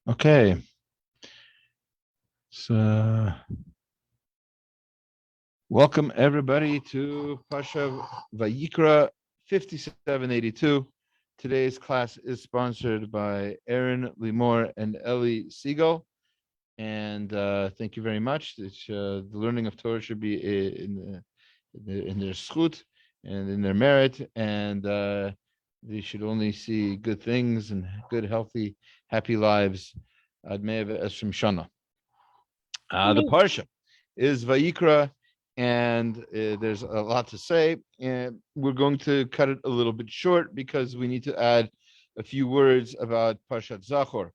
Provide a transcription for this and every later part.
Okay, so welcome everybody to Pasha Vayikra 5782. Today's class is sponsored by Aaron Limor and Ellie Siegel, and thank you very much. The learning of Torah should be in their schut and in their merit, and they should only see good things and good, healthy, happy lives. Admev Esrim Shana. The Parsha is Vayikra, and there's a lot to say, and we're going to cut it a little bit short because we need to add a few words about Parashat Zakhar.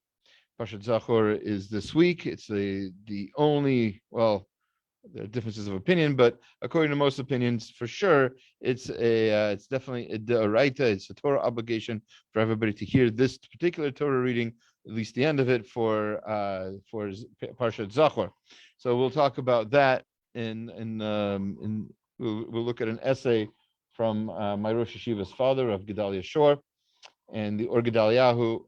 Parashat Zakhar is this week. It's the only, well, there are differences of opinion, but according to most opinions, for sure, it's definitely a d'oraita. It's a Torah obligation for everybody to hear this particular Torah reading, at least the end of it, for Parashat Zakhar. So we'll talk about that, we'll look at an essay from my Rosh Yeshiva's father of Gedalia Shor and the Or Gedaliahu,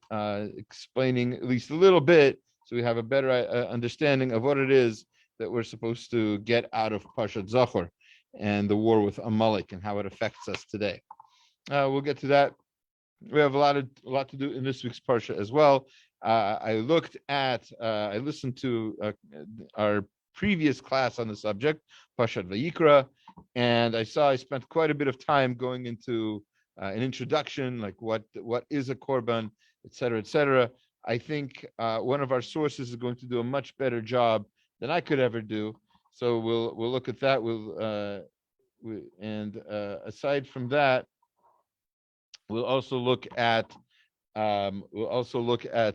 explaining at least a little bit, so we have a better understanding of what it is that we're supposed to get out of Parashat Zakhar and the war with Amalek and how it affects us today. We'll get to that. We have a lot to do in this week's Parsha as well. I listened to our previous class on the subject, Parashat Vayikra, and I spent quite a bit of time going into an introduction, like what is a korban, etc., etc. I think one of our sources is going to do a much better job than I could ever do. So we'll look at that. Aside from that, we'll also look at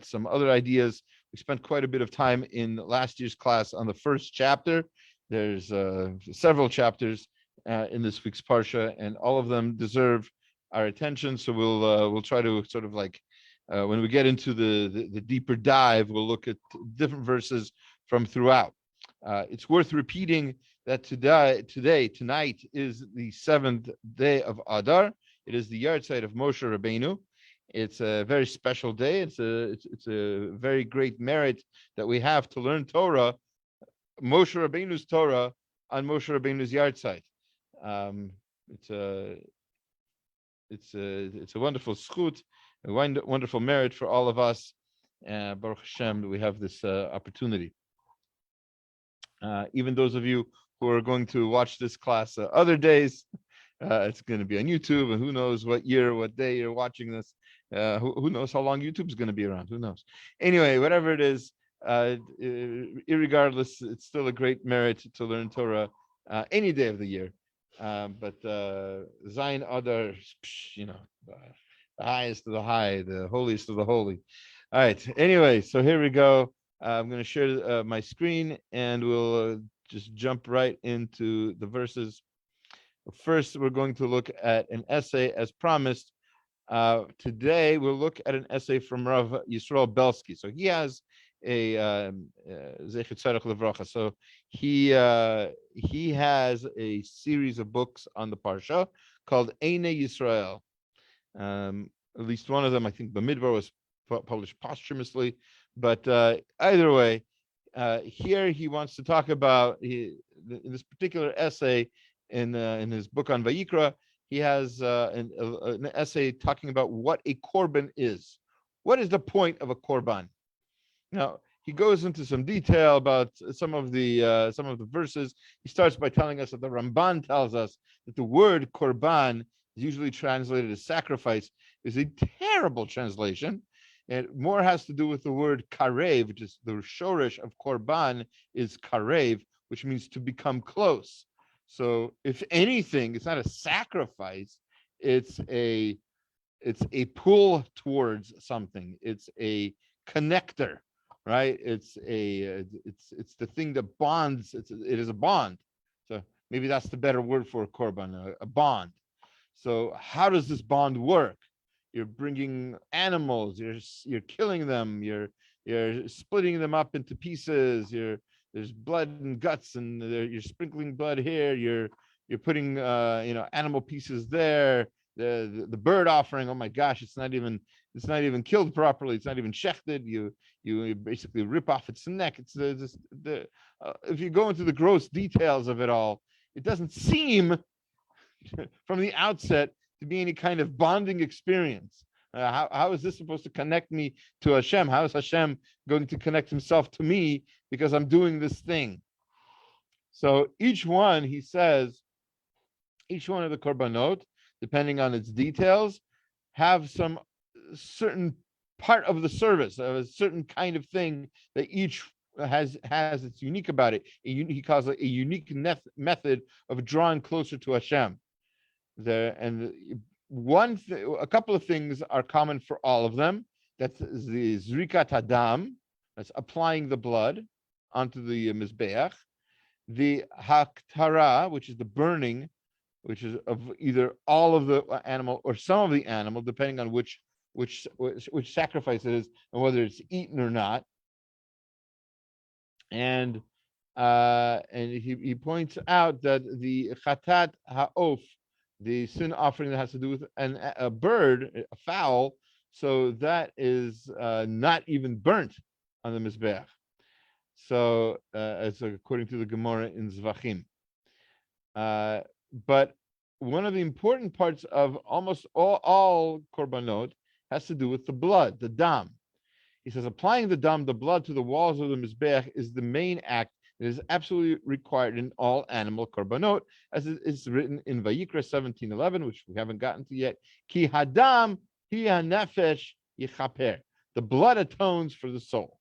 some other ideas. We spent quite a bit of time in last year's class on the first chapter. There's several chapters in this week's parsha, and all of them deserve our attention. So we'll try to sort of like when we get into the deeper dive, we'll look at different verses from throughout. It's worth repeating that tonight is the 7th day of Adar. It is the yahrzeit of Moshe Rabbeinu. It's a very special day. It's a very great merit that we have to learn Torah, Moshe Rabbeinu's Torah, on Moshe Rabbeinu's yahrzeit. It's a wonderful schut, a wonderful merit for all of us. Baruch Hashem, we have this opportunity. Even those of you who are going to watch this class other days, it's going to be on YouTube, and who knows what year, what day you're watching this. Who knows how long YouTube's going to be around? Who knows? Anyway, whatever it is, irregardless, it's still a great merit to learn Torah any day of the year. But Zayin Adar, the highest of the high, the holiest of the holy. All right. Anyway, so here we go. I'm going to share my screen, and we'll just jump right into the verses. First, we're going to look at an essay as promised. Today, we'll look at an essay from Rav Yisrael Belsky. So he has a Zechor Tzedek Levracha. So he has a series of books on the Parsha called Einei Yisrael. At least one of them, I think, Bamidbar, was published posthumously. But either way, here he wants to talk about in this particular essay in his book on Vayikra. He has an essay talking about what a korban is. What is the point of a korban? Now he goes into some detail about some of the verses. He starts by telling us that the Ramban tells us that the word korban is usually translated as sacrifice. Is a terrible translation. It more has to do with the word karev, which is the shorish of korban is karev, which means to become close. So if anything, it's not a sacrifice, it's a pull towards something. It's a connector, right? It's the thing that bonds. It is a bond. So maybe that's the better word for a korban, a bond. So how does this bond work? You're bringing animals, you're killing them, you're splitting them up into pieces, there's blood and guts, and you're sprinkling blood here, you're putting animal pieces there, the bird offering. Oh my gosh, it's not even killed properly. It's not even shechted. You basically rip off its neck. It's if you go into the gross details of it all, it doesn't seem from the outset to be any kind of bonding experience. How is this supposed to connect me to Hashem? How is Hashem going to connect himself to me because I'm doing this thing? So each one, he says, each one of the korbanot, depending on its details, have some certain part of the service, a certain kind of thing that each has it's unique about it. He calls it a unique method of drawing closer to Hashem. A couple of things are common for all of them. That's the zrikat hadam, that's applying the blood onto the mizbeach. The haktara, which is the burning, which is of either all of the animal or some of the animal, depending on which sacrifice it is and whether it's eaten or not. And he points out that the chatat ha'of, the sin offering that has to do with a bird, a fowl, so that is not even burnt on the mizbeach. So as according to the Gemara in Zvachim. But one of the important parts of almost all korbanot has to do with the blood, the dam. He says applying the dam, the blood, to the walls of the mizbeach is the main act that is absolutely required in all animal korbanot, as it is written in Vayikra 17:11, which we haven't gotten to yet. Ki hadam hi hanefesh yichaper. The blood atones for the soul.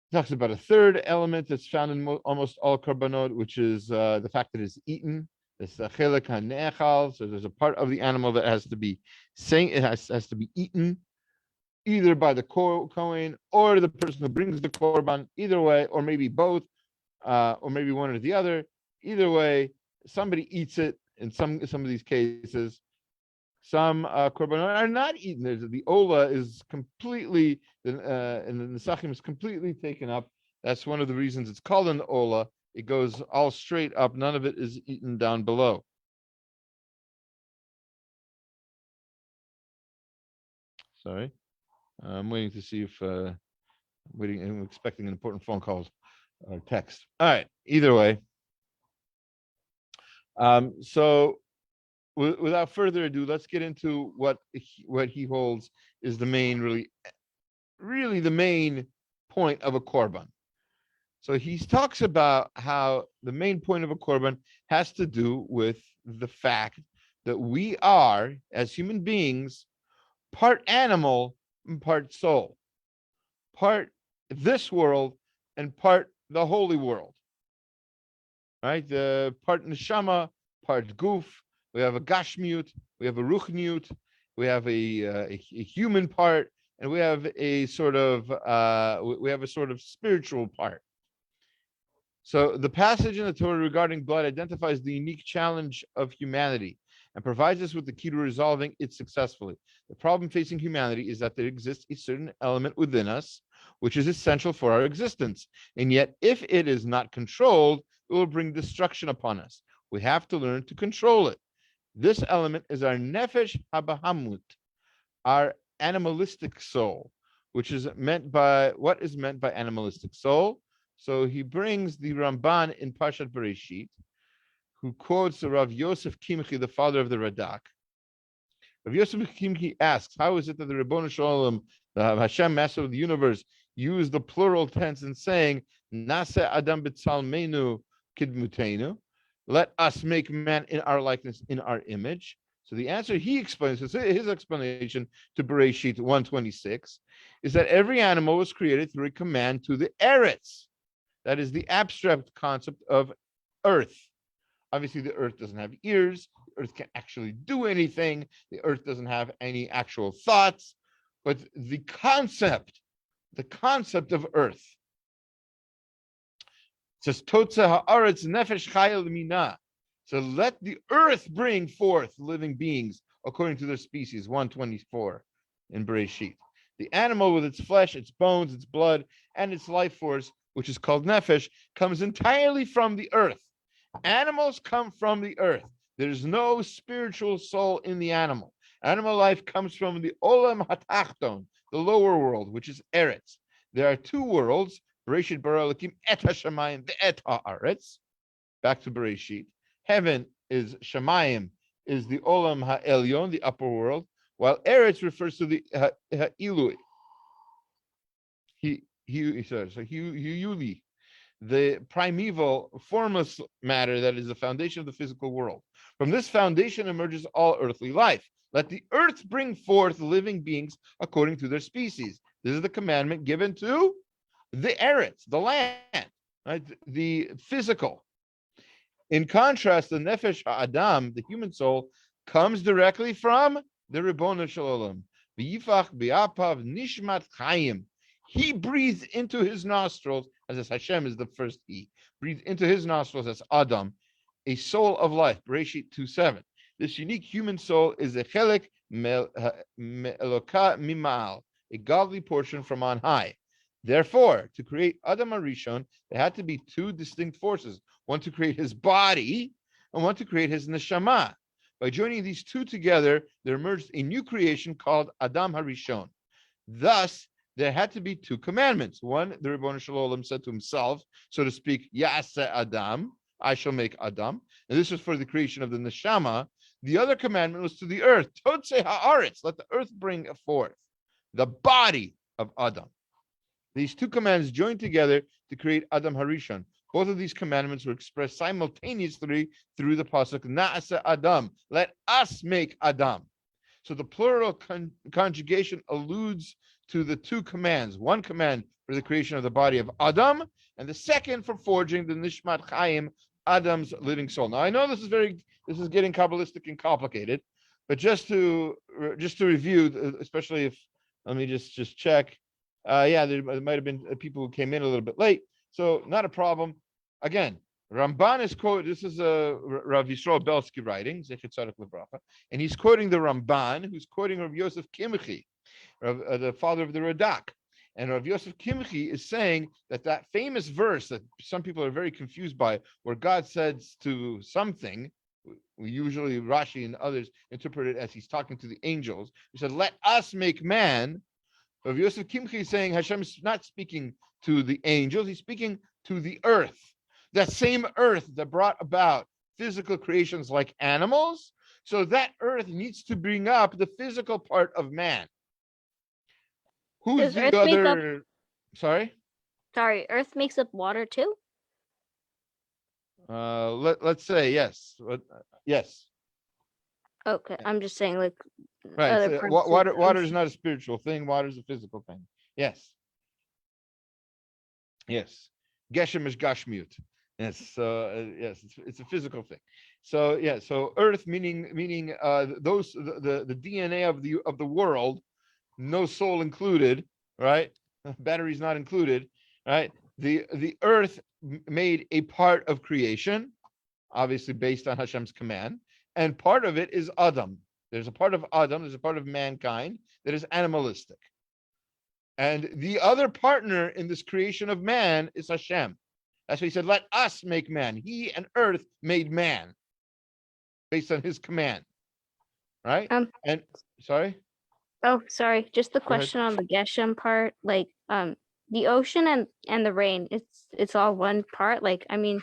He talks about a third element that's found in almost all korbanot, which is the fact that it's eaten. It's a chelek hane'echal. So there's a part of the animal that has to be has to be eaten, either by the Kohen or the person who brings the korban, either way, or maybe both, or maybe one or the other. Either way, somebody eats it in some of these cases. Some korbanot are not eaten. The ola is completely, and the nesachim is completely taken up. That's one of the reasons it's called an ola. It goes all straight up. None of it is eaten down below. Sorry. I'm waiting to see if I'm expecting an important phone call or text. All right. Either way. So without further ado, let's get into what he holds is the main, really the main point of a korban. So he talks about how the main point of a korban has to do with the fact that we are, as human beings, part animal and part soul, part this world and part the holy world. Right? The part neshama, part guf. We have a gashmiut, we have a ruchniut, we have a human part, and we have a sort of spiritual part. So the passage in the Torah regarding blood identifies the unique challenge of humanity and provides us with the key to resolving it successfully. The problem facing humanity is that there exists a certain element within us which is essential for our existence. And yet, if it is not controlled, it will bring destruction upon us. We have to learn to control it. This element is our nefesh habahamut, our animalistic soul, which is meant by, what is meant by animalistic soul? So he brings the Ramban in Parashat Bereshit, who quotes Rav Yosef Kimchi, the father of the Radak. Rav Yosef Kimchi asks, how is it that the Ribono Shel Olam, the Hashem, Master of the universe, used the plural tense in saying, Nase Adam b'tzalmenu kidmutenu, let us make man in our likeness, in our image. So the answer he explains, his explanation to Bereshit 1:26, is that every animal was created through a command to the eretz. That is the abstract concept of earth. Obviously, the earth doesn't have ears. The earth can't actually do anything. The earth doesn't have any actual thoughts. But the concept of earth. It says, Totza ha'aretz nefesh chayil mina. So let the earth bring forth living beings according to their species, 124 in Bereshit. The animal with its flesh, its bones, its blood, and its life force, which is called nefesh, comes entirely from the earth. Animals come from the earth. There's no spiritual soul in the animal. Animal life comes from the olam hatachton, the lower world, which is Eretz. There are two worlds, Bereshit bara Elokim et hashamayim ve'et haaretz. Back to Bereshit. Heaven is Shamayim, is the olam ha'elyon, the upper world, while Eretz refers to the ha'ilui. He says, Hiyuli, the primeval, formless matter that is the foundation of the physical world. From this foundation emerges all earthly life. Let the earth bring forth living beings according to their species. This is the commandment given to the Eretz, the land, right? The physical. In contrast, the Nefesh HaAdam, the human soul, comes directly from the Ribono Shel Olam. V'yifach b'apav nishmat chayim. He breathes into his nostrils, as Hashem is the first he, breathes into his nostrils as Adam, a soul of life, Bereshit 2:7. This unique human soul is a chelek me'eloka mimal, a godly portion from on high. Therefore, to create Adam HaRishon, there had to be two distinct forces, one to create his body and one to create his neshama. By joining these two together, there emerged a new creation called Adam HaRishon. Thus, there had to be two commandments. One, the Ribono Shel Olam said to himself, so to speak, Yaseh Adam, I shall make Adam. And this was for the creation of the neshama. The other commandment was to the earth, Totze haaretz, let the earth bring forth the body of Adam. These two commands joined together to create Adam HaRishon. Both of these commandments were expressed simultaneously through the pasuk Na'aseh Adam, let us make Adam. So the plural conjugation alludes to the two commands. One command for the creation of the body of Adam, and the second for forging the Nishmat Chaim, Adam's living soul. Now I know this is getting Kabbalistic and complicated, but just to review, especially if let me just check. There might have been people who came in a little bit late, so not a problem. Again, Ramban is quoted. This is Rav Yisrael Belsky writing, Zecher Tzaddik Livracha, and he's quoting the Ramban, who's quoting Rav Yosef Kimchi, the father of the Radak. And Rav Yosef Kimchi is saying that famous verse that some people are very confused by, where God says to something, we usually Rashi and others interpret it as he's talking to the angels. He said, "Let us make man." Rav Yosef Kimchi is saying Hashem is not speaking to the angels; he's speaking to the earth. That same earth that brought about physical creations like animals. So that earth needs to bring up the physical part of man. Who's the other? Sorry, Earth makes up water too. Let's say yes. Yes. Okay, I'm just saying, like, right. Water is not a spiritual thing. Water is a physical thing. Yes. Yes. Geshem is gashmiut. Yes. So yes, it's a physical thing. So yeah. So earth meaning those the DNA of the world, no soul included. Right. Batteries not included. Right. The earth made a part of creation, obviously based on Hashem's command, and part of it is Adam. There's a part of Adam, there's a part of mankind that is animalistic. And the other partner in this creation of man is Hashem. That's why he said, let us make man. He and earth made man based on his command. Right? And sorry? Oh, sorry. Just the question on the Geshem part, like the ocean and the rain, it's all one part. Like, I mean,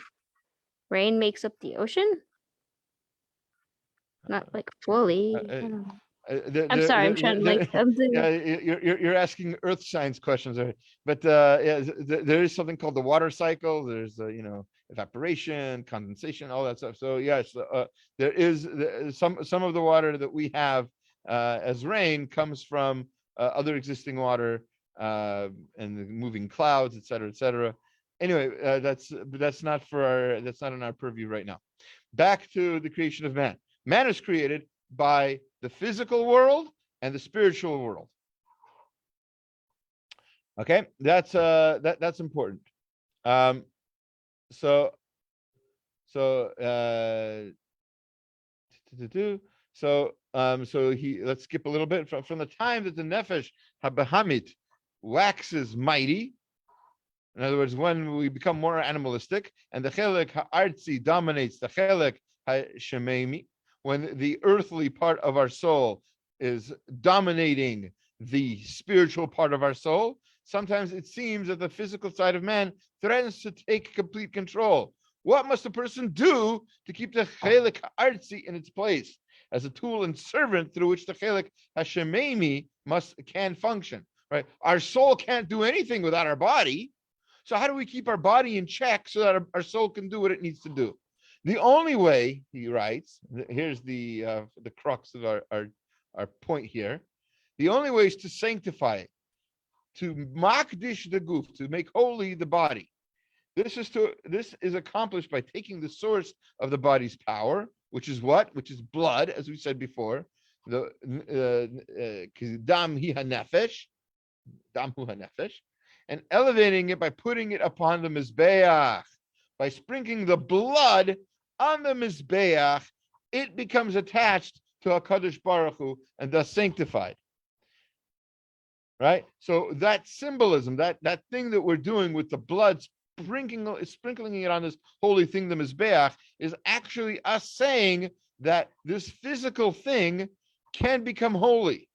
rain makes up the ocean? Not like fully. I'm sorry, I'm trying to like you're asking earth science questions, but there is something called the water cycle. There's evaporation, condensation, all that stuff. So yes, there is some of the water that we have as rain comes from other existing water and the moving clouds, et cetera. Anyway, that's not in our purview right now. Back to the creation of man. Man is created by the physical world and the spiritual world. Okay, that's important. So let's skip a little bit from the time that the nefesh habahamit waxes mighty. In other words, when we become more animalistic and the chelek ha'artzi dominates, the chelek hashememi, when the earthly part of our soul is dominating the spiritual part of our soul, sometimes it seems that the physical side of man threatens to take complete control. What must a person do to keep the chelik artzi in its place as a tool and servant through which the chelik hashememi can function? Right, our soul can't do anything without our body. So how do we keep our body in check so that our soul can do what it needs to do? The only way, he writes, here's the crux of our point here. The only way is to sanctify it, to makdish the goof, to make holy the body. This is accomplished by taking the source of the body's power, which is what? Which is blood, as we said before. The dam hi hanefesh, dam hu hanefesh, and elevating it by putting it upon the mizbeach, by sprinkling the blood on the mizbeach. It becomes attached to HaKadosh Baruch Hu and thus sanctified. Right? So that symbolism, that thing that we're doing with the blood, sprinkling it on this holy thing, the Mizbeach, is actually us saying that this physical thing can become holy.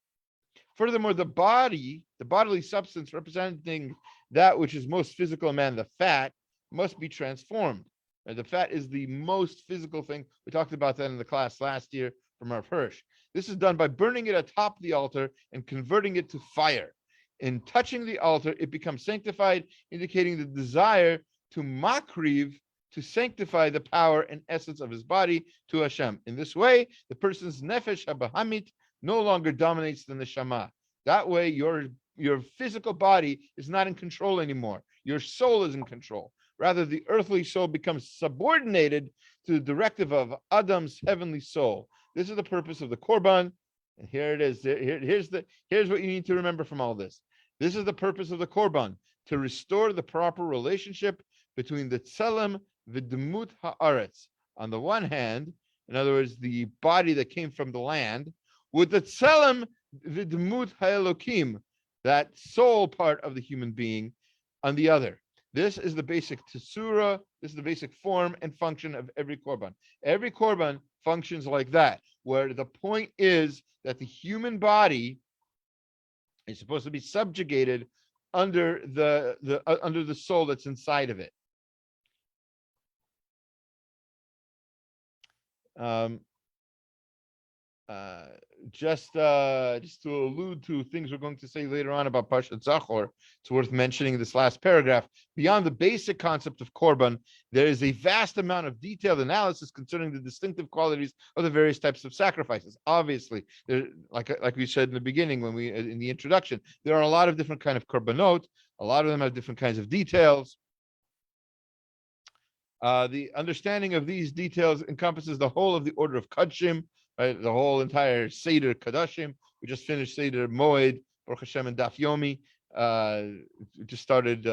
Furthermore, the bodily substance representing that which is most physical in man, the fat, must be transformed. And the fat is the most physical thing. We talked about that in the class last year from Rav Hirsch. This is done by burning it atop the altar and converting it to fire. In touching the altar, it becomes sanctified, indicating the desire to makriv, to sanctify the power and essence of his body to Hashem. In this way, the person's nefesh habahamit no longer dominates the neshama. That way, your physical body is not in control anymore. Your soul is in control. Rather, the earthly soul becomes subordinated to the directive of Adam's heavenly soul. This is the purpose of the Korban. And here it is. Here's what you need to remember from all this. This is the purpose of the Korban, to restore the proper relationship between the tselem v'demut haaretz. On the one hand, in other words, the body that came from the land, with the tselem v'demut ha'elokim, that soul part of the human being, on the other. This is the basic tesura. This is the basic form and function of every korban. Every korban functions like that, where the point is that the human body is supposed to be subjugated under the soul that's inside of it. Just to allude to things we're going to say later on about Parashat Zakhar, it's worth mentioning this last paragraph. Beyond the basic concept of Korban, there is a vast amount of detailed analysis concerning the distinctive qualities of the various types of sacrifices. Obviously, like we said in the beginning, in the introduction, there are a lot of different kinds of korbanot. A lot of them have different kinds of details. The understanding of these details encompasses the whole of the order of Kadshim, right? The whole entire Seder Kadashim. We just finished Seder Moed, Baruch Hashem, and Daf Yomi. Just started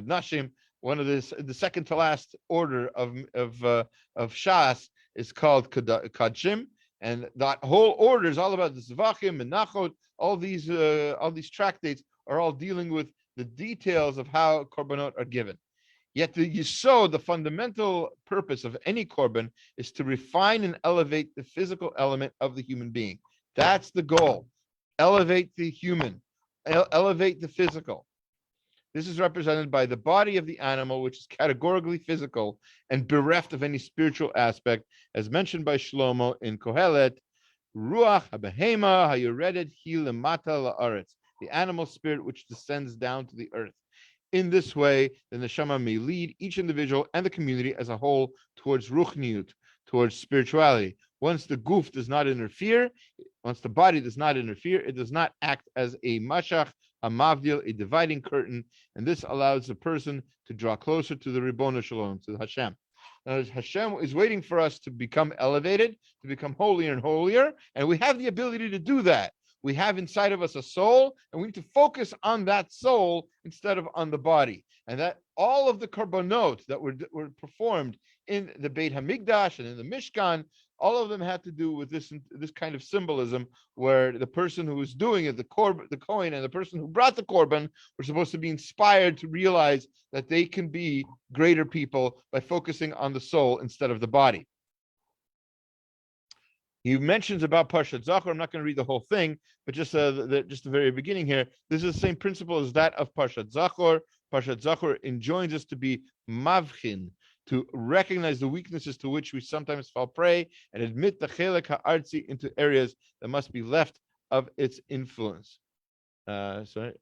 Nashim. One of the second to last order of Shas is called Kadshim, and that whole order is all about the Zvachim and Nachot. All these tractates are all dealing with the details of how korbanot are given. Yet the fundamental purpose of any korban is to refine and elevate the physical element of the human being. That's the goal. Elevate the human, elevate the physical. This is represented by the body of the animal, which is categorically physical and bereft of any spiritual aspect, as mentioned by Shlomo in Kohelet, Ruach habehema hayoredet hi lemata la'aretz, the animal spirit which descends down to the earth. In this way, the neshama may lead each individual and the community as a whole towards ruchniut, towards spirituality. Once the guf does not interfere, once the body does not interfere, it does not act as a mashach, a mavdil, a dividing curtain, and this allows the person to draw closer to the Ribono Shalom, to Hashem. Now, Hashem is waiting for us to become elevated, to become holier and holier, and we have the ability to do that. We have inside of us a soul, and we need to focus on that soul instead of on the body. And that all of the korbanot that were performed in the Beit Hamikdash and in the Mishkan, all of them had to do with this kind of symbolism, where the person who was doing it, the Kohen, and the person who brought the korban were supposed to be inspired to realize that they can be greater people by focusing on the soul instead of the body. He mentions about Parashat Zakhar. I'm not going to read the whole thing, but just the very beginning here. This is the same principle as that of Parashat Zakhar. Parashat Zakhar enjoins us to be mavchin, to recognize the weaknesses to which we sometimes fall prey, and admit the chelek ha'artzi into areas that must be left of its influence. So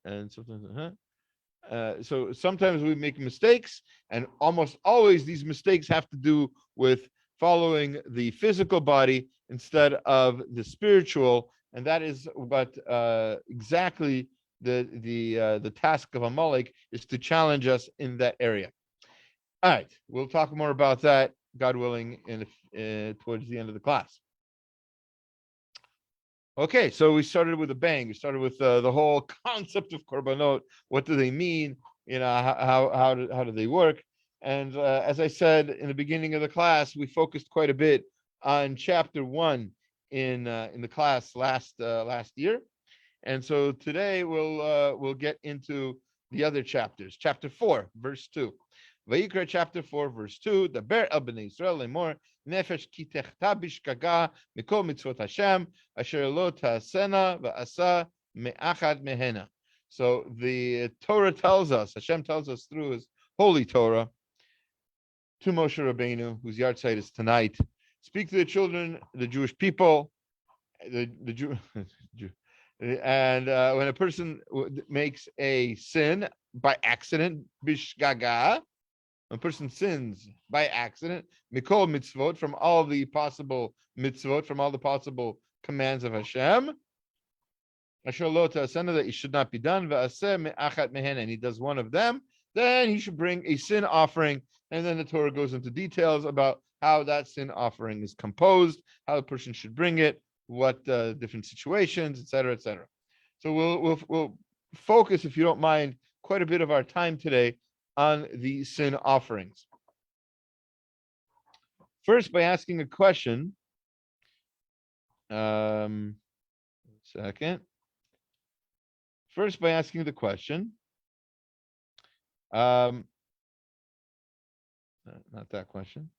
sometimes we make mistakes, and almost always these mistakes have to do with following the physical body instead of the spiritual, and that is what exactly the task of Amalek is, to challenge us in that area. All right, we'll talk more about that, God willing, towards the end of the class. Okay, so we started with a bang. We started with the whole concept of korbanot. What do they mean? How do they work? And as I said in the beginning of the class, we focused quite a bit on chapter 1 in the class last year, and so today we'll get into the other chapters. Chapter 4, verse 2. Vayikra chapter 4, verse 2. Daber el bnei Yisrael lemor nefesh ki techta bishkaga mikol mitzvot Hashem asher lo ta'asena va'asa me'achad mehena. So the Torah tells us, Hashem tells us through His holy Torah to Moshe Rabbeinu, whose yahrzeit is tonight, speak to the children, the Jewish people, the Jew. And when a person makes a sin by accident, bishgaga, a person sins by accident, mikol mitzvot, from all the possible mitzvot, from all the possible commands of Hashem, asher lo ta'asena, that it should not be done, va'aseh me'achat mehen, and he does one of them, then he should bring a sin offering. And then the Torah goes into details about how that sin offering is composed, how the person should bring it, what different situations, etc., etc. So we'll focus, if you don't mind, quite a bit of our time today on the sin offerings. First, by asking a question. Second. First, by asking the question. Not that question.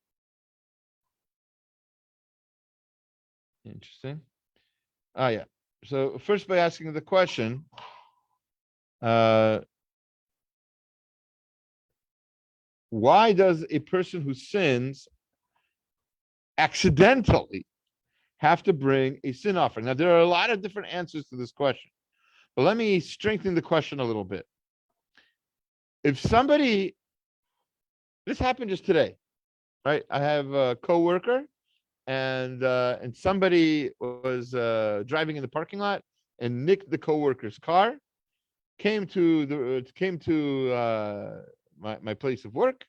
Interesting. Yeah. So first, by asking the question, why does a person who sins accidentally have to bring a sin offering? Now, there are a lot of different answers to this question, but let me strengthen the question a little bit. If somebody, this happened just today, right? I have a coworker, and somebody was driving in the parking lot and nicked the coworker's car, came to my place of work,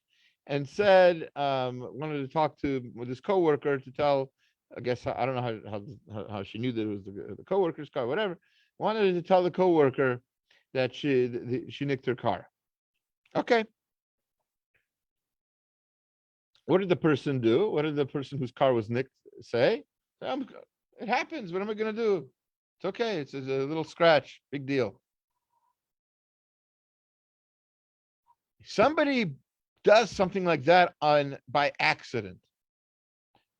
and said wanted to talk with his coworker to tell, I guess, I don't know how she knew that it was the coworker's car, whatever. Wanted to tell the coworker that she nicked her car. Okay. What did the person do? What did the person whose car was nicked say? It happens. What am I going to do? It's okay. It's a little scratch. Big deal. Somebody does something like that by accident.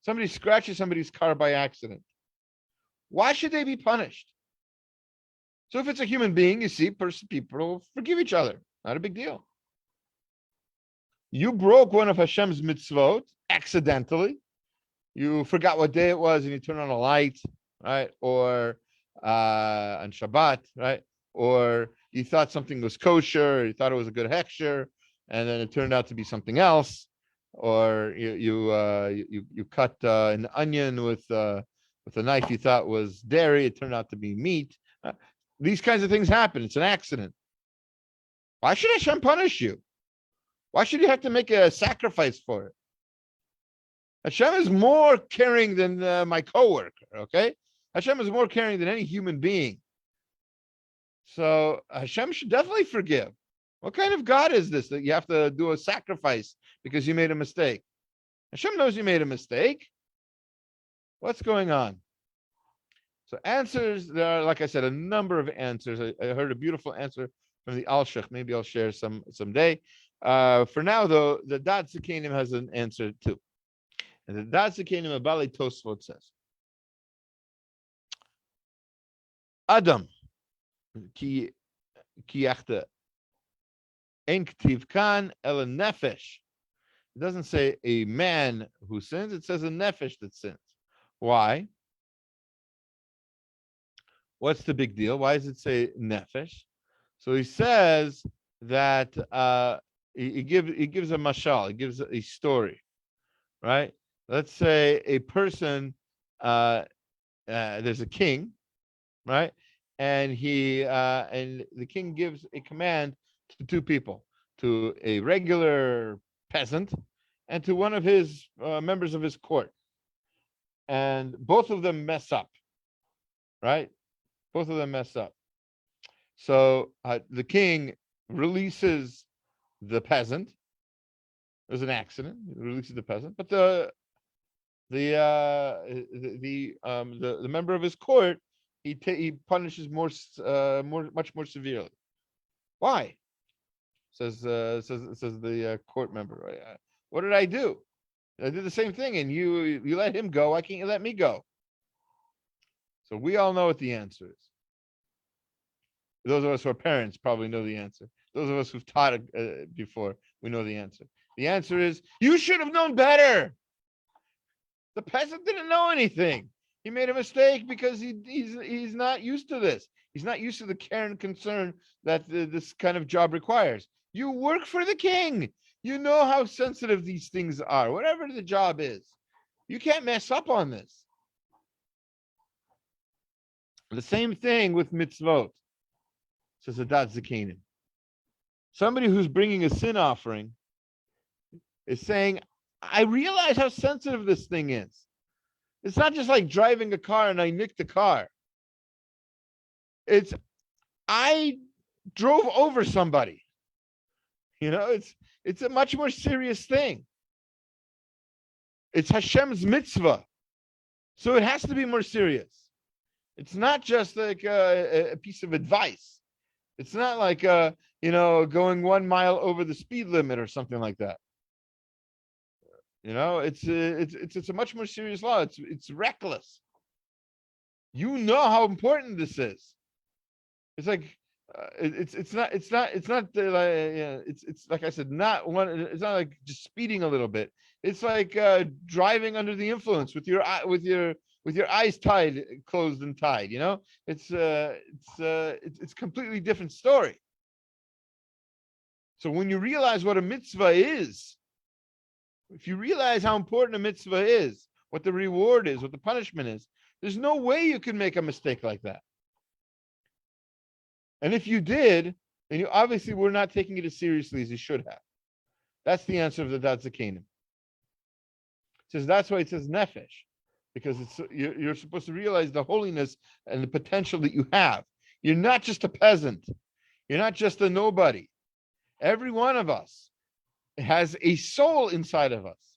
Somebody scratches somebody's car by accident. Why should they be punished? So if it's a human being, you see, people forgive each other. Not a big deal. You broke one of Hashem's mitzvot accidentally. You forgot what day it was and you turned on a light, right? Or on Shabbat, right? Or you thought something was kosher, or you thought it was a good hechsher, and then it turned out to be something else. Or you cut an onion with a knife you thought was dairy, it turned out to be meat. These kinds of things happen. It's an accident. Why should Hashem punish you? Why should you have to make a sacrifice for it? Hashem is more caring than my coworker, okay? Hashem is more caring than any human being. So Hashem should definitely forgive. What kind of God is this that you have to do a sacrifice because you made a mistake? Hashem knows you made a mistake. What's going on? So answers, there are, like I said, a number of answers. I heard a beautiful answer from the Alshech. Maybe I'll share someday. For now, though, the Dat Zakanim has an answer too. And the Dat Zakanim Abali Tosfot says, Adam, ki yachte enktiv kan el nefesh. It doesn't say a man who sins, it says a nefesh that sins. Why? What's the big deal? Why does it say nefesh? So he says that he gives a mashal, he gives a story, right? Let's say a person, there's a king, right? And the king gives a command to two people, to a regular peasant and to one of his members of his court. And both of them mess up, right? Both of them mess up. So the king releases the peasant. There's an accident. He releases the peasant, but the member of his court he punishes much more severely. Why? Says the court member. Right? What did I do? I did the same thing, and you let him go. Why can't you let me go? So we all know what the answer is. Those of us who are parents probably know the answer. Those of us who've taught it before, we know the answer. The answer is, you should have known better. The peasant didn't know anything. He made a mistake because he's not used to this. He's not used to the care and concern that this kind of job requires. You work for the king. You know how sensitive these things are, whatever the job is. You can't mess up on this. The same thing with mitzvot, says Adat Zakanim. Somebody who's bringing a sin offering is saying, I realize how sensitive this thing is. It's not just like driving a car and I nicked the car. It's, I drove over somebody. You know, it's a much more serious thing. It's Hashem's mitzvah. So it has to be more serious. It's not just like a piece of advice. It's not like, going 1 mile over the speed limit or something like that. You know, it's a much more serious law. It's reckless. You know how important this is. It's like it's not like I said, not one. It's not like just speeding a little bit. It's like driving under the influence with your eyes closed and tied. You know, it's completely different story. So when you realize what a mitzvah is, if you realize how important a mitzvah is, what the reward is, what the punishment is, there's no way you can make a mistake like that. And if you did, then you obviously were not taking it as seriously as you should have. That's the answer of the Dat Zakanim. It says that's why it says nefesh, because you're supposed to realize the holiness and the potential that you have. You're not just a peasant. You're not just a nobody. Every one of us has a soul inside of us,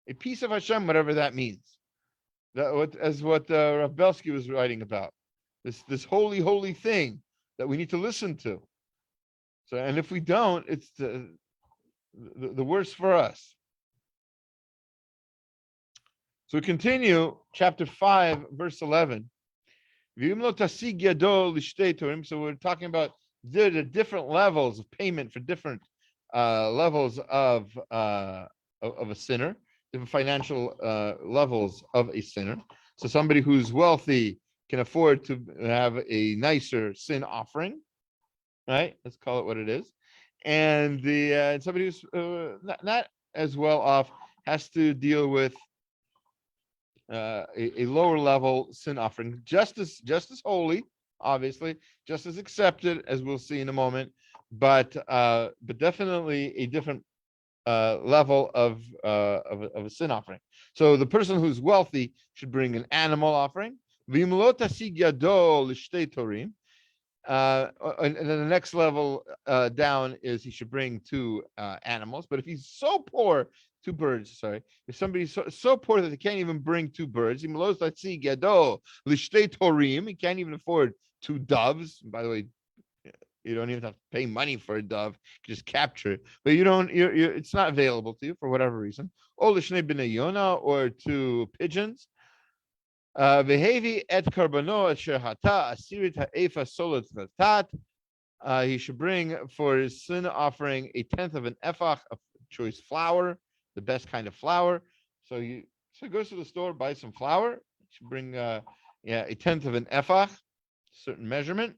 a piece of Hashem, whatever that means. As what Rav Belsky was writing about, this holy thing that we need to listen to. So, and if we don't, it's the worse for us. So we continue, chapter 5, verse 11. So we're talking about the different levels of payment for different levels of a sinner, different financial levels of a sinner. So somebody who's wealthy can afford to have a nicer sin offering, right? Let's call it what it is. And somebody who's not as well off has to deal with a lower level sin offering, just as holy, obviously, just as accepted, as we'll see in a moment, but definitely a different level of a sin offering. So the person who's wealthy should bring an animal offering. And then the next level down is he should bring two animals. But if he's so poor, two birds, sorry. If somebody's so poor that they can't even bring two birds, he can't even afford two doves. And by the way, you don't even have to pay money for a dove; you just capture it. But you don't. It's not available to you for whatever reason. Or two pigeons. Vehevi et korbanot asher hata asirit ha'efa solot v'tat. He should bring for his sin offering a tenth of an ephah of choice flour, the best kind of flour. So he goes to the store, buys some flour. He should bring a tenth of an ephah, certain measurement.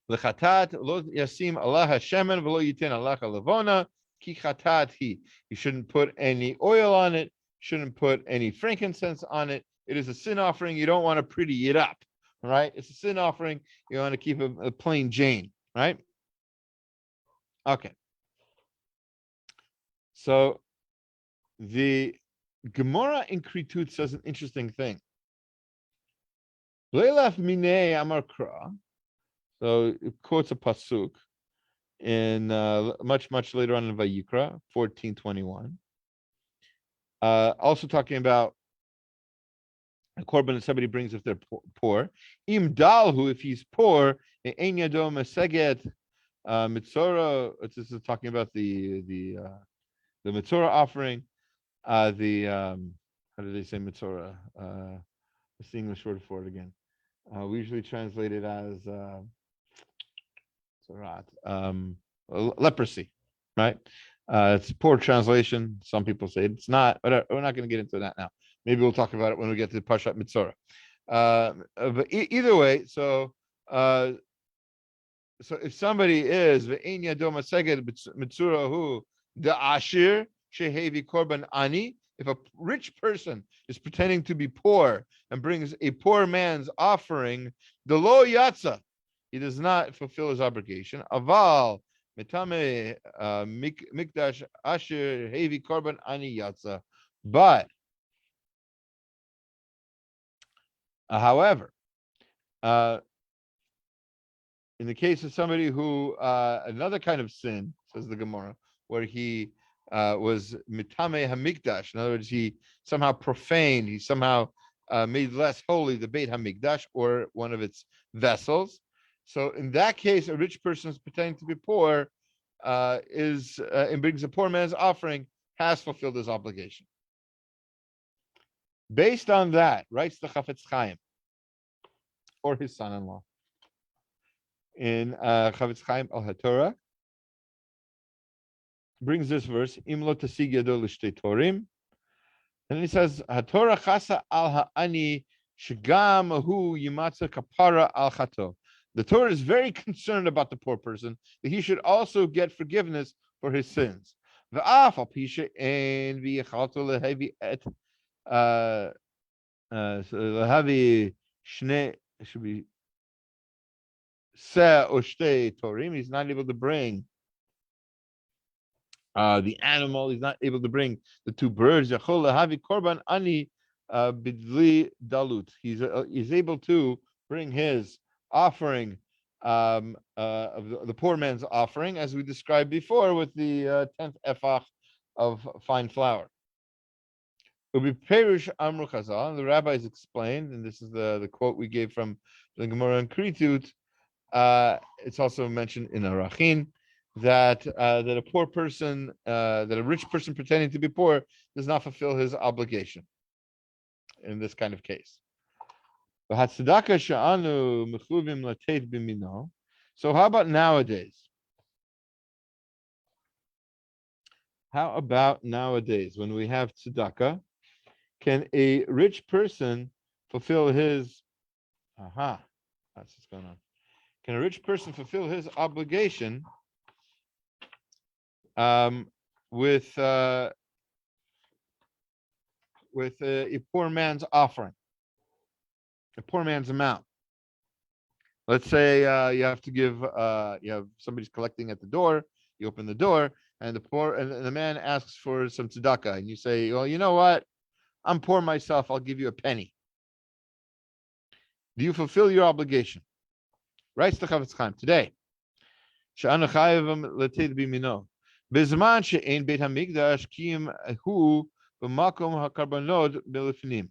L'chatat lo yasim Allah Hashemen v'lo yitin Allah levona ki chatat he. You shouldn't put any oil on it. Shouldn't put any frankincense on it. It is a sin offering. You don't want to pretty it up, right? It's a sin offering. You want to keep a plain Jane, right? Okay. So the Gemara in Kritut says an interesting thing. Leilaf minei amarkra. So it quotes a pasuk in much later on in Vayikra 14:21. Also talking about a korban that somebody brings if they're poor. Im dalhu, if he's poor, ein yado meseget mitzora. This is talking about the mitzora offering. How do they say mitzora? What's the English word for it again? We usually translate it as leprosy, right? It's a poor translation. Some people say it's not, but we're not going to get into that now. Maybe we'll talk about it when we get to Parashat Mitzorah. But either way, so if somebody is ve'in yado maseged mitzurahu the ashir shehevi korban ani, if a rich person is pretending to be poor and brings a poor man's offering, the lo yatsa, he does not fulfill his obligation. Aval mitame mikdash asher hevi korban ani yatsa, but however, in the case of somebody who another kind of sin, says the Gemara, where he was mitame hamikdash, in other words, he somehow profaned, he somehow made less holy the Beit Hamikdash or one of its vessels. So in that case, a rich person is pretending to be poor, and brings a poor man's offering, has fulfilled his obligation. Based on that, writes the Chafetz Chaim, or his son-in-law, in Chafetz Chaim al HaTorah, brings this verse, Imlo tasig yado l'shtei torim, and he says, HaTorah chasa al ha'ani shegam hu yimatza kapara al chato. The Torah is very concerned about the poor person, that he should also get forgiveness for his sins. V'af al pisha en v'yechalto lehevi et lehevi shnei, it should be se or shtei torim. He's not able to bring the animal. He's not able to bring the two birds. Yachol lehavi korban ani bidli dalut. He's able to bring his offering of the poor man's offering, as we described before, with the 10th ephah of fine flour. Ubi Perush Amru Chazal, the rabbis explained, and this is the quote we gave from the Gemara in Kritut. It's also mentioned in Arachin that a poor person, that a rich person pretending to be poor, does not fulfill his obligation in this kind of case. So how about nowadays? How about nowadays when we have tzedakah? Can a rich person fulfill his? That's what's going on. Can a rich person fulfill his obligation with a poor man's offering, a poor man's amount? Let's say you have to give, somebody's collecting at the door. You open the door, and the man asks for some tzedakah, and you say, well, you know what? I'm poor myself. I'll give you a penny. Do you fulfill your obligation? Writes the Chavetz Chaim today. שאנו חייבים לתת בימינו. בזמן שאין בית המקדש כי אם הוא במקום הקורבנות בלפנים.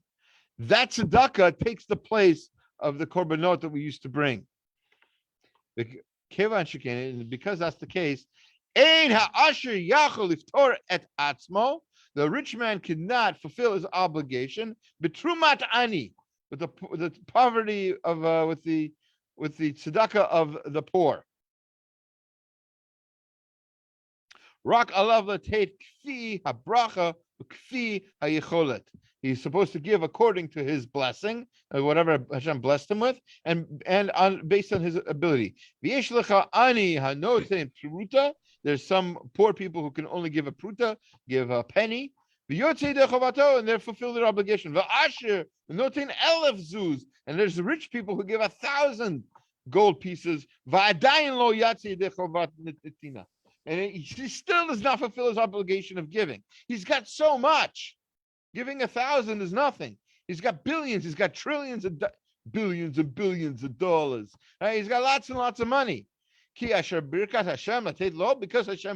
That tzedakah takes the place of the korbanot that we used to bring. Because that's the case, the rich man cannot fulfill his obligation, betrumat ani, with the poverty of with the tzedakah of the poor. Rak alav latet kfi habracha kfi hayicholet. He's supposed to give according to his blessing, whatever Hashem blessed him with, and based on his ability. There's some poor people who can only give a pruta, give a penny, and they fulfill their obligation. And there's rich people who give 1,000 gold pieces, and he still does not fulfill his obligation of giving. He's got so much. Giving 1,000 is nothing. He's got billions. He's got trillions of billions and billions of dollars. Right? He's got lots and lots of money. Because Hashem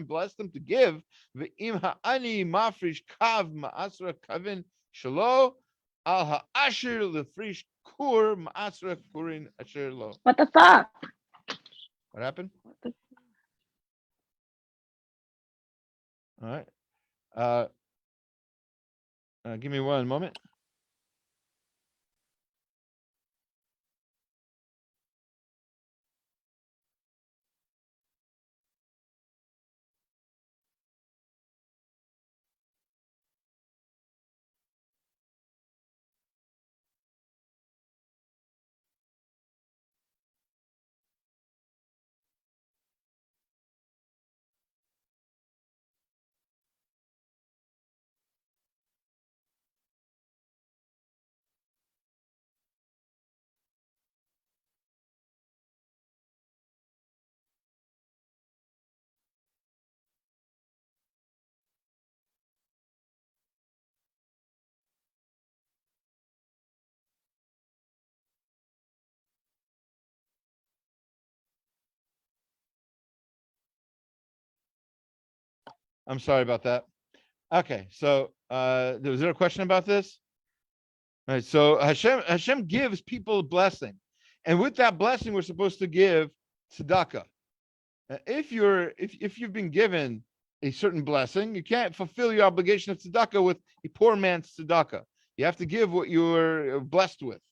blessed him to give. What the fuck? What happened? All right. Give me one moment. I'm sorry about that. Okay, so was there a question about this? All right, so Hashem gives people a blessing, and with that blessing, we're supposed to give tzedakah. If you've been given a certain blessing, you can't fulfill your obligation of tzedakah with a poor man's tzedakah. You have to give what you're blessed with.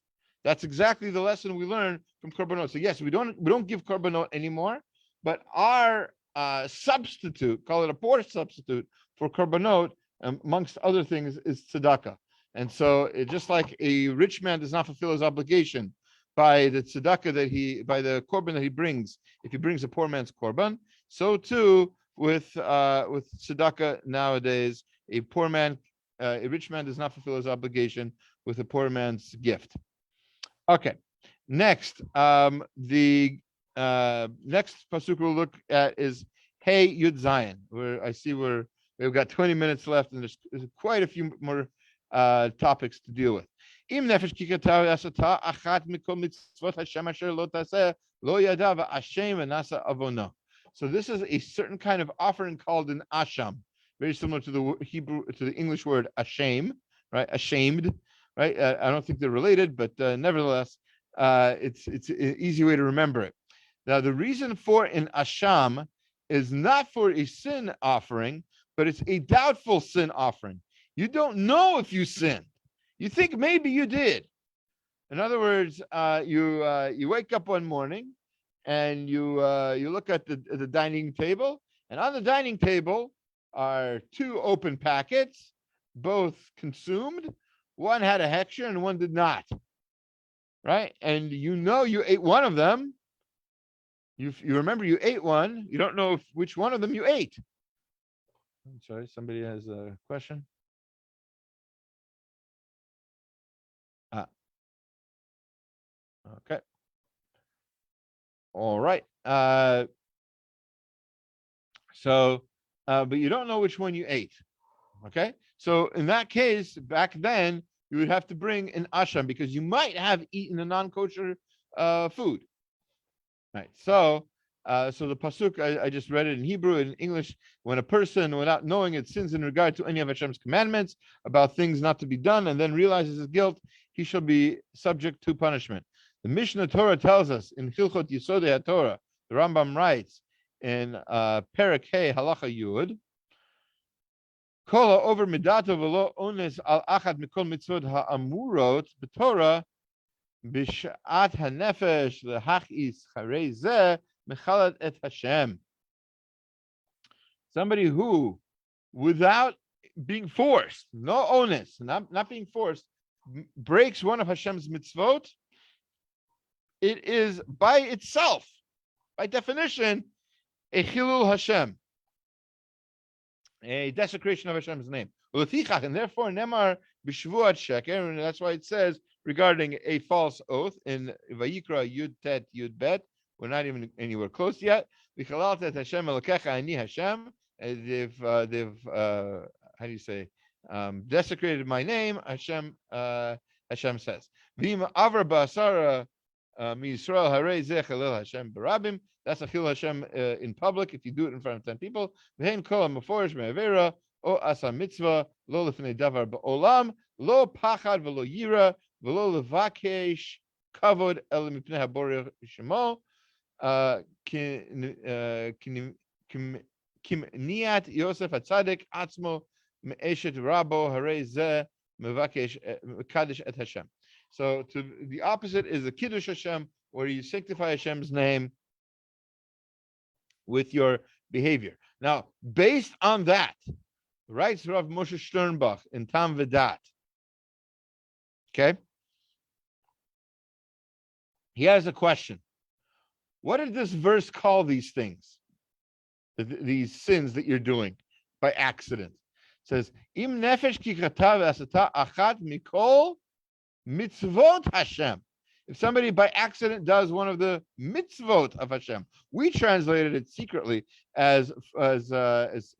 That's exactly the lesson we learn from korbanot. So yes, we don't give korbanot anymore, but our substitute, call it a poor substitute for korbanot, amongst other things, is tzedakah. And so just like a rich man does not fulfill his obligation by the tzedakah by the korban that he brings, if he brings a poor man's korban, so too with tzedakah nowadays, a rich man does not fulfill his obligation with a poor man's gift. Okay, next, the next pasuk we'll look at is Hey Yud Zayin. We've got 20 minutes left, and there's quite a few more topics to deal with. So this is a certain kind of offering called an asham, very similar to the English word ashame, right? Ashamed, right? I don't think they're related, but nevertheless, it's an easy way to remember it. Now, the reason for an asham is not for a sin offering, but it's a doubtful sin offering. You don't know if you sinned. You think maybe you did. In other words, you wake up one morning and you look at the dining table, and on the dining table are two open packets, both consumed. One had a hechsher and one did not. Right? And you ate one of them. You remember you ate one. You don't know which one of them you ate. I'm sorry, somebody has a question. Okay. All right. But you don't know which one you ate. Okay. So in that case, back then, you would have to bring an asham because you might have eaten a non-kosher food. Right. So the pasuk I just read it in Hebrew. In English, when a person, without knowing it, sins in regard to any of Hashem's commandments about things not to be done, and then realizes his guilt, he shall be subject to punishment. The Mishnah Torah tells us in Hilchot Yisodei HaTorah, the Rambam writes in Perek Hey Halacha Yud, Kola over midato velo ones al achad mikol mitzvot ha'amurot b'Torah b'shat hanefesh lehachis charei zeh mechalat et Hashem. Somebody who, without being forced, no onus, not being forced, breaks one of Hashem's mitzvot, it is by itself, by definition, a chilul Hashem, a desecration of Hashem's name. And therefore, Nemar b'shvuat sheker, and that's why it says regarding a false oath in Vayikra Yud Tet Yud Bet. We're not even anywhere close yet. V'chalalta et Hashem Elokecha ani Hashem. They've how do you say, desecrated my name. Hashem says, V'im avar ba'asara miYisrael harei zeh chalil Hashem barabim. That's a chil Hashem in public if you do it in front of 10 people. V'hein kol ha'meforish me'avera o asa mitzvah lo lefnei davar ba'olam lo pachad v'lo yira v'lo levakesh kavod el mipnei haborech shemo kim niat Yosef HaTzadik atzmo me'eshet rabo harei zeh mevakesh mekadesh et Hashem. So the opposite is the Kiddush Hashem, where you sanctify Hashem's name with your behavior. Now, based on that, writes Rav Moshe Sternbach in Tam V'dat, okay? He has a question. What did this verse call these things? These sins that you're doing by accident. It says, Im nefesh ki chatav asata achat mikol mitzvot Hashem. If somebody by accident does one of the mitzvot of Hashem, we translated it secretly as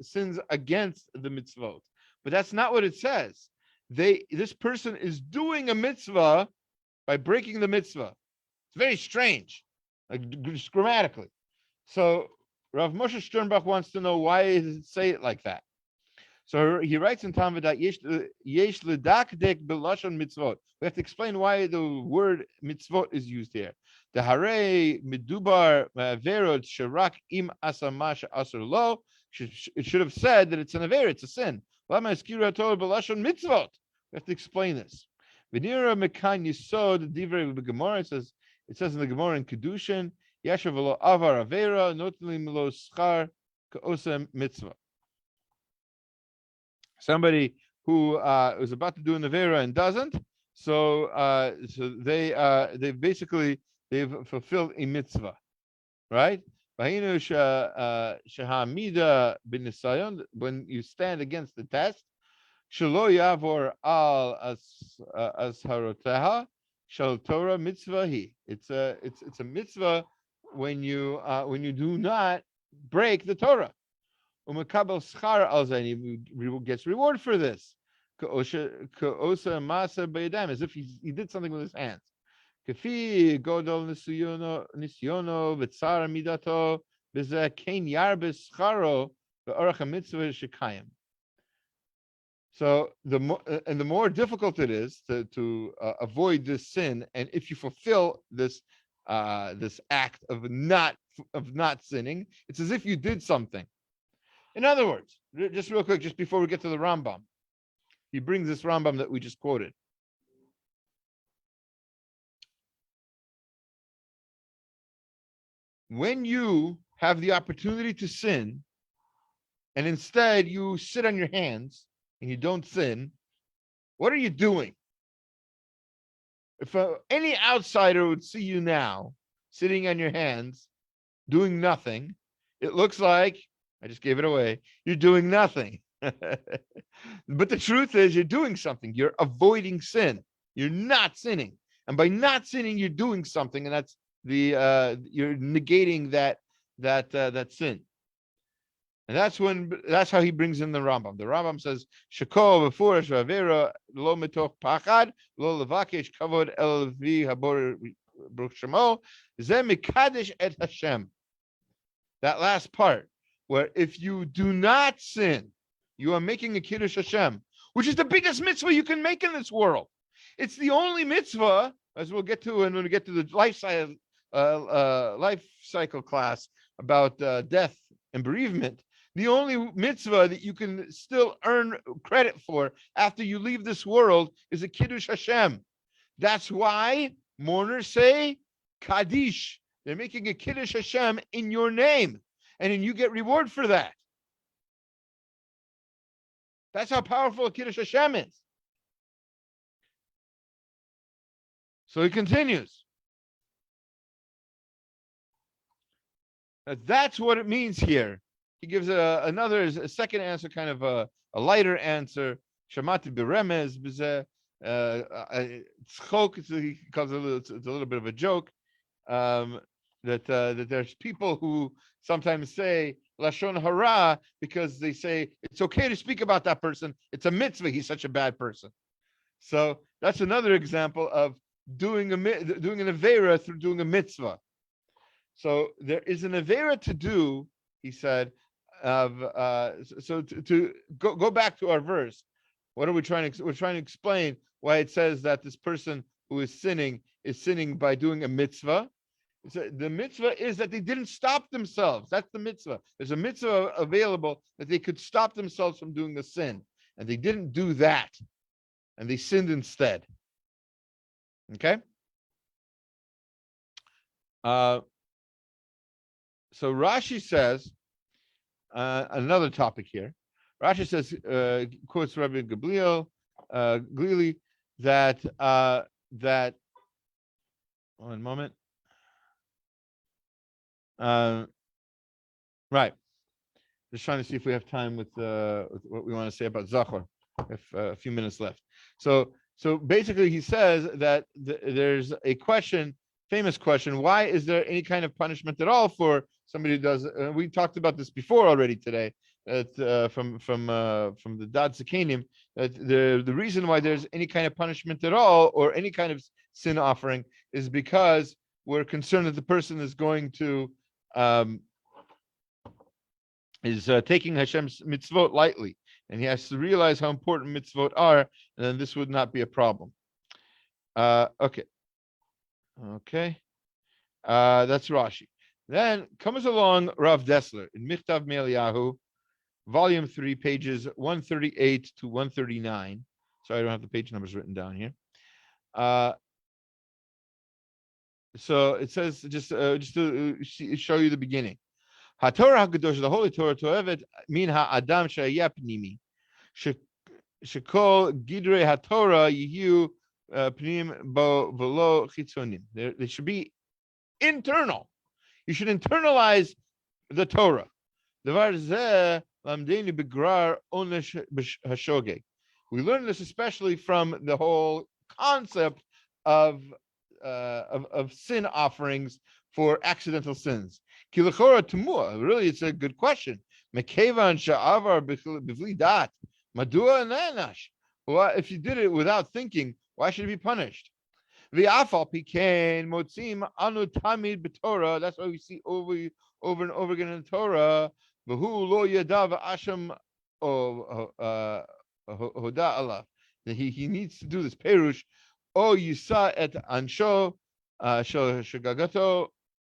sins against the mitzvot, but that's not what it says. This person is doing a mitzvah by breaking the mitzvah. It's very strange, just grammatically. So Rav Moshe Sternbach wants to know, why does it say it like that? So he writes in Tam V'dat, yesh ledakdek b'lashon mitzvot. We have to explain why the word mitzvot is used here. The harei midubar verot sherak im asama she'asur lo. It should have said that it's an aver, it's a sin. Lama eskiru Torah b'lashon mitzvot. We have to explain this. V'nira mekan yisod divrei b'gemara. It says in the Gemara in Kedushin, yashav lo avar avera notlim lo schar ka'osa mitzvah. Somebody who is about to do an avera and doesn't, so they've fulfilled a mitzvah, right? When you stand against the test, shelo yavor al asharoteha shel Torah mitzvahi. It's a mitzvah when you do not break the Torah. Umekabel schar al zayin, he gets reward for this. Ka'osa masa b'yadayim, as if he did something with his hands. Kafi godol nisyono v'tzar midato b'zeh kein yarbes scharo v'orach mitzvah shekayim. So the more difficult it is to avoid this sin, and if you fulfill this act of not sinning, it's as if you did something. In other words, just real quick, just before we get to the Rambam, he brings this Rambam that we just quoted. When you have the opportunity to sin, and instead you sit on your hands and you don't sin, what are you doing? If any outsider would see you now sitting on your hands, doing nothing, it looks like, I just gave it away, you're doing nothing. But the truth is, you're doing something. You're avoiding sin. You're not sinning. And by not sinning, you're doing something, and that's you're negating that sin. And that's how he brings in the Rambam. The Rambam says, Shakol v'furish v'avera lo mitoch pachad lo levakesh kavod el vi habor Baruch Shemo, Zeh Mikadesh et Hashem. That last part, where if you do not sin, you are making a Kiddush Hashem, which is the biggest mitzvah you can make in this world. It's the only mitzvah, as we'll get to when we get to the life cycle class about death and bereavement. The only mitzvah that you can still earn credit for after you leave this world is a Kiddush Hashem. That's why mourners say Kaddish. They're making a Kiddush Hashem in your name, and then you get reward for that. That's how powerful a Kiddush Hashem is. So he continues. That's what it means here. He gives a second answer, kind of a lighter answer. Shamati beremez b'zeh. Tzchok, he calls it's a little bit of a joke. That there's people who sometimes say lashon hara because they say it's okay to speak about that person. It's a mitzvah. He's such a bad person. So that's another example of doing an avera through doing a mitzvah. So there is an avera to do, he said. To go back to our verse, what are we trying to? We're trying to explain why it says that this person who is sinning by doing a mitzvah. So the mitzvah is that they didn't stop themselves. That's the mitzvah. There's a mitzvah available that they could stop themselves from doing the sin, and they didn't do that, and they sinned instead. Okay. So Rashi says another topic here. Rashi says, quotes Rabbi Gabriel Glili that one moment. Right. Just trying to see if we have time with what we want to say about Zachor. If a few minutes left. So basically, he says that there's a question, famous question: why is there any kind of punishment at all for somebody who does? We talked about this before already today. From the Dad Zakenim, that the reason why there's any kind of punishment at all or any kind of sin offering is because we're concerned that the person is going to taking Hashem's mitzvot lightly, and he has to realize how important mitzvot are, and then this would not be a problem. Okay, that's Rashi. Then comes along Rav Dessler in Michtav Me'Eliyahu, Volume 3, pages 138 to 139. Sorry, I don't have the page numbers written down here. So it says, just to show you the beginning. HaTorah HaKadosh, the Holy Torah, Toevet min ha'adam shaya pnimi. Shekol gidrei HaTorah yihiu pnim bo velo chitzonim. They should be internal. You should internalize the Torah. Devar zeh lamdeinu begrar onesh hashogeg. We learn this especially from the whole concept of sin offerings for accidental sins. Kilachora tumua. Really, it's a good question. Mekevan sha'avar b'vli dat. Madua nanash. Well, if you did it without thinking, why should it be punished? V'afal pikein motzim anu tamid b'Torah. That's why we see over and over again in the Torah. V'hu lo yadav asham hoda alav. He needs to do this perush. O yisa et ansho shagagato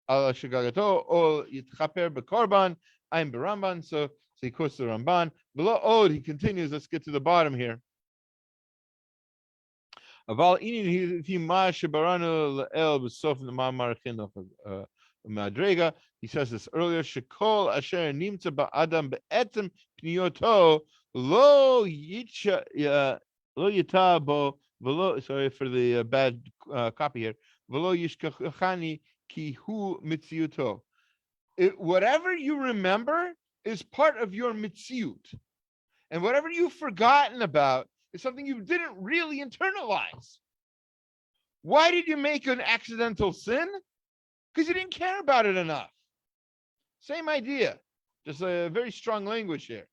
ala shagagato o yitchaper bekorban. I'm beramban. So he quotes the Ramban. Below od, he continues. Let's get to the bottom here. Aval inin he ma shebaranu el b'sof nemamar chinuch madrega. He says this earlier. Shekol asher nimtza ba'adam be'etzem pniyoto lo yitcha lo yita bo. Sorry for the bad copy here. Whatever you remember is part of your mitzvot, and whatever you've forgotten about is something you didn't really internalize. Why did you make an accidental sin? Because you didn't care about it enough. Same idea, just a very strong language here.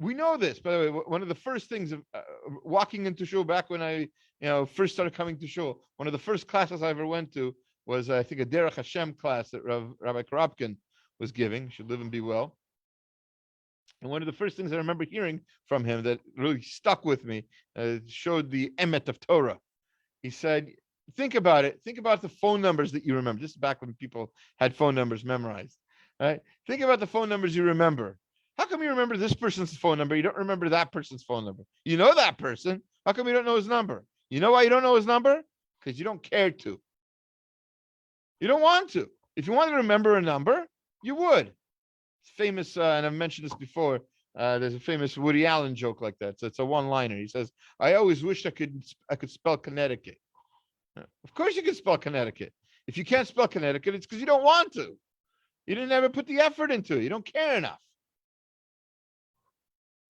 We know this, by the way. One of the first things of walking into shul back when I, first started coming to shul, one of the first classes I ever went to was, I think, a Derech Hashem class that Rabbi Karabkin was giving. Should live and be well. And one of the first things I remember hearing from him that really stuck with me, showed the emet of Torah. He said, think about it. Think about the phone numbers that you remember. This is back when people had phone numbers memorized. Right? Think about the phone numbers you remember. How come you remember this person's phone number? You don't remember that person's phone number. You know that person. How come you don't know his number? You know why you don't know his number? Because you don't care to. You don't want to. If you wanted to remember a number, you would. It's famous, and I've mentioned this before. There's a famous Woody Allen joke like that. So it's a one-liner. He says, "I always wished I could spell Connecticut." Of course you can spell Connecticut. If you can't spell Connecticut, it's because you don't want to. You didn't ever put the effort into it. You don't care enough.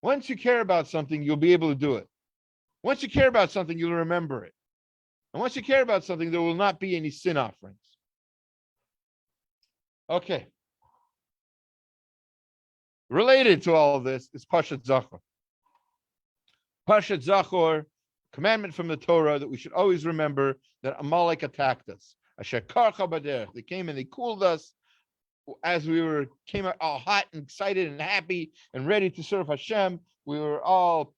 Once you care about something, you'll be able to do it. Once you care about something, you'll remember it. And once you care about something, there will not be any sin offerings. Okay. Related to all of this is Parashat Zakhar. Parashat Zakhar, commandment from the Torah that we should always remember that Amalek attacked us. Asher karcha baderech. They came and they cooled us as we came out all hot and excited and happy and ready to serve Hashem. We were all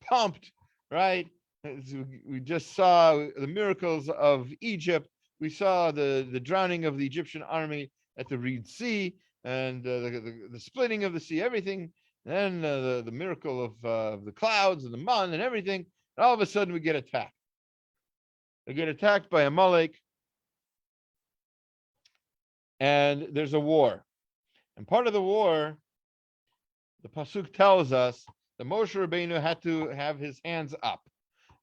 pumped, right? We just saw the miracles of Egypt. We saw the drowning of the Egyptian army at the Red Sea and the splitting of the sea, everything. And then the miracle of the clouds and the man and everything. And all of a sudden we get attacked. We get attacked by Amalek. And there's a war. And part of the war, the Pasuk tells us that Moshe Rabbeinu had to have his hands up.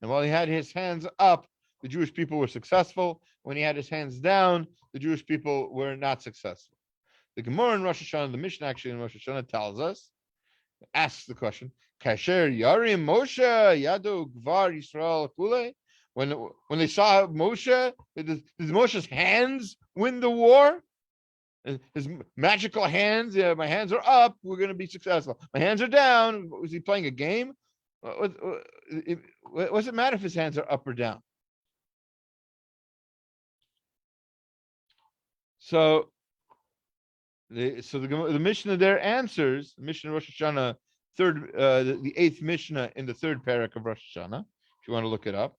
And while he had his hands up, the Jewish people were successful. When he had his hands down, the Jewish people were not successful. The Gemara in Rosh Hashanah, the Mishnah actually in Rosh Hashanah tells us, asks the question, Kasher Yarim Moshe Yadu Gvar Yisrael Kule. When they saw Moshe, did Moshe's hands win the war? His magical hands, my hands are up, we're going to be successful. My hands are down. Was he playing a game? What does it matter if his hands are up or down? So the Mishnah there answers, the Mishnah Rosh Hashanah, the 8th Mishnah in the 3rd parak of Rosh Hashanah, if you want to look it up.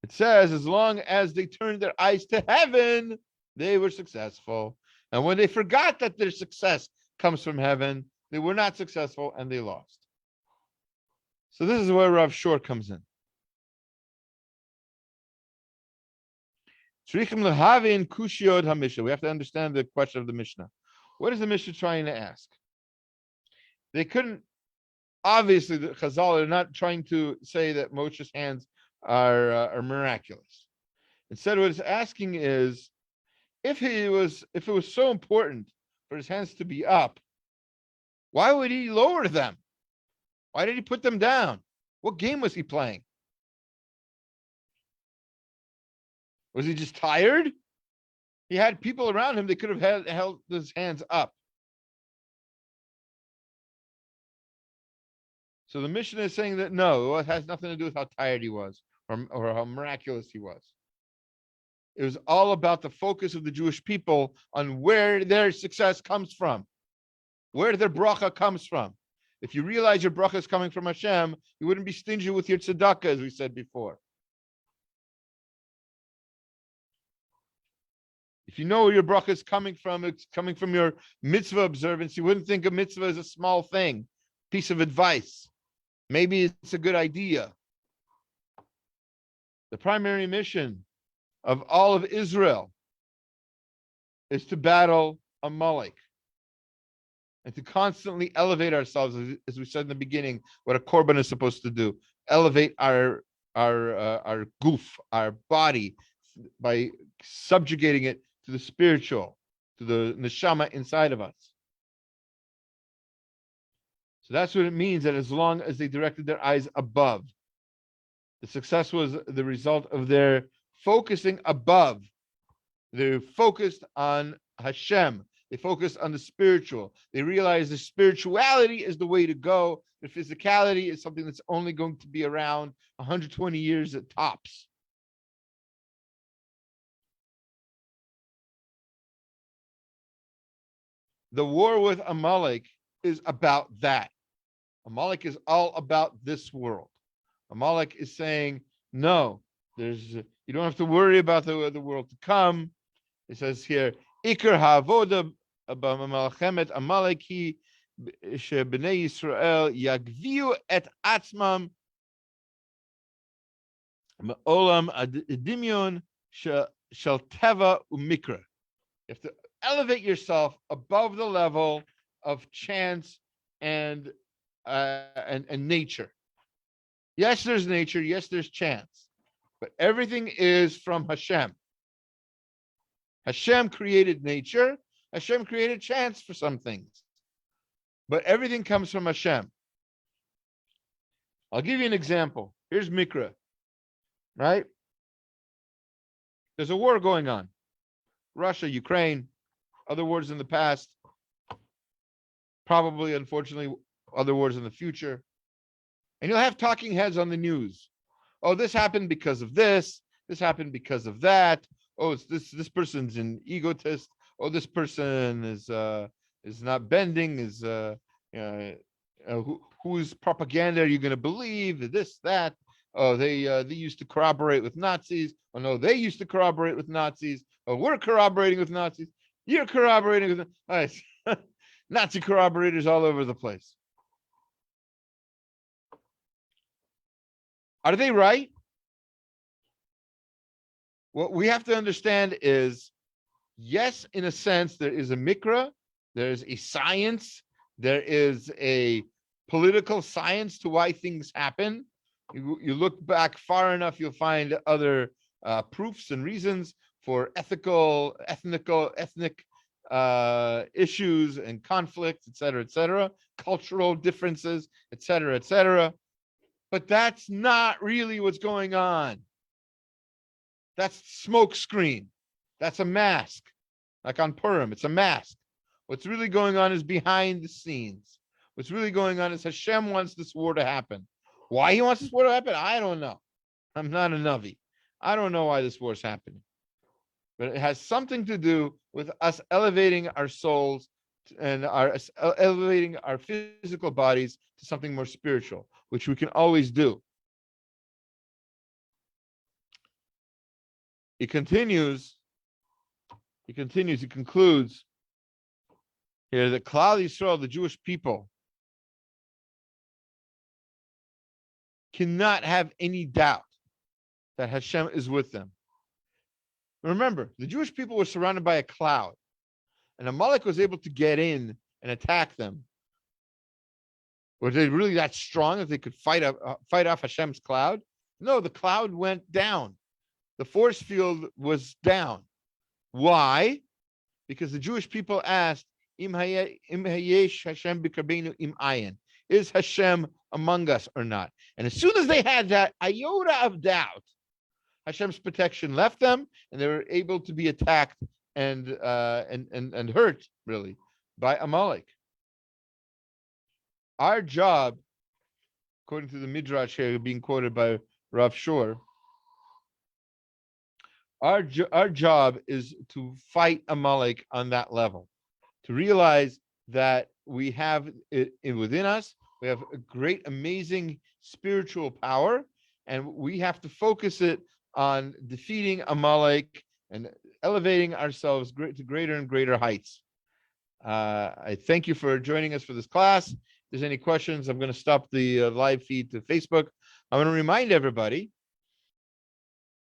It says, as long as they turned their eyes to heaven, they were successful. And when they forgot that their success comes from heaven, they were not successful and they lost. So this is where Rav Shor comes in. We have to understand the question of the Mishnah. What is the Mishnah trying to ask? They couldn't, obviously, the Chazal are not trying to say that Moshe's hands are miraculous. Instead, what it's asking is, if it was so important for his hands to be up, why would he lower them? Why did he put them down? What game was he playing? Was he just tired? He had people around him that could have held his hands up. So the Mishnah is saying that no, it has nothing to do with how tired he was or how miraculous he was. It was all about the focus of the Jewish people on where their success comes from, where their bracha comes from. If you realize your bracha is coming from Hashem, you wouldn't be stingy with your tzedakah, as we said before. If you know where your bracha is coming from, it's coming from your mitzvah observance. You wouldn't think a mitzvah is a small thing, piece of advice. Maybe it's a good idea. The primary mission of all of Israel is to battle Amalek and to constantly elevate ourselves, as we said in the beginning, what a korban is supposed to do: elevate our goof, our body, by subjugating it to the spiritual, to the neshama inside of us. So that's what it means, that as long as they directed their eyes above, the success was the result of their focusing above. They're focused on Hashem. They focus on the spiritual. They realize the spirituality is the way to go. The physicality is something that's only going to be around 120 years at tops. The war with Amalek is about that. Amalek is all about this world. Amalek is saying, no, you don't have to worry about the world to come. It says here, Iker ha'avoda b'malchemet Amaleki shebnei Yisrael yagviu et atzmam olam adimyon shel teva umikra. You have to elevate yourself above the level of chance and nature. Yes, there's nature. Yes, there's chance, but everything is from Hashem. Hashem created nature. Hashem created chance for some things, but everything comes from Hashem. I'll give you an example. Here's Mikra, right? There's a war going on. Russia, Ukraine, other wars in the past, probably, unfortunately, other wars in the future. And you'll have talking heads on the news. Oh, this happened because of this. This happened because of that. Oh, it's this person's an egotist. Oh, this person is not bending. Whose propaganda are you going to believe? This, that. Oh, they used to corroborate with Nazis. Oh no, they used to corroborate with Nazis. Oh, we're corroborating with Nazis. You're corroborating with Nazi corroborators all over the place. Are they right? What we have to understand is, yes, in a sense, there is a mikra, there's a science, there is a political science to why things happen. You look back far enough, you'll find other proofs and reasons for ethnic issues and conflicts, et cetera, cultural differences, et cetera. But that's not really what's going on. That's smoke screen. That's a mask. Like on Purim, it's a mask. What's really going on is behind the scenes. What's really going on is Hashem wants this war to happen. Why he wants this war to happen, I don't know. I'm not a Navi. I don't know why this war is happening. But it has something to do with us elevating our souls and elevating our physical bodies to something more spiritual, which we can always do. He concludes here that Klal Yisrael, the Jewish people, cannot have any doubt that Hashem is with them. Remember, the Jewish people were surrounded by a cloud, and Amalek was able to get in and attack them. Were they really that strong that they could fight off Hashem's cloud? No, the cloud went down. The force field was down. Why? Because the Jewish people asked, Im hayesh Hashem b'karbenu im ayin. Is Hashem among us or not? And as soon as they had that iota of doubt, Hashem's protection left them, and they were able to be attacked and hurt, really, by Amalek. Our job, according to the Midrash here being quoted by Rav Shor, our job is to fight Amalek on that level, to realize that we have it within us. We have a great, amazing spiritual power, and we have to focus it on defeating Amalek and elevating ourselves to greater and greater heights. I thank you for joining us for this class. If there's any questions, I'm going to stop the live feed to Facebook. I want to remind everybody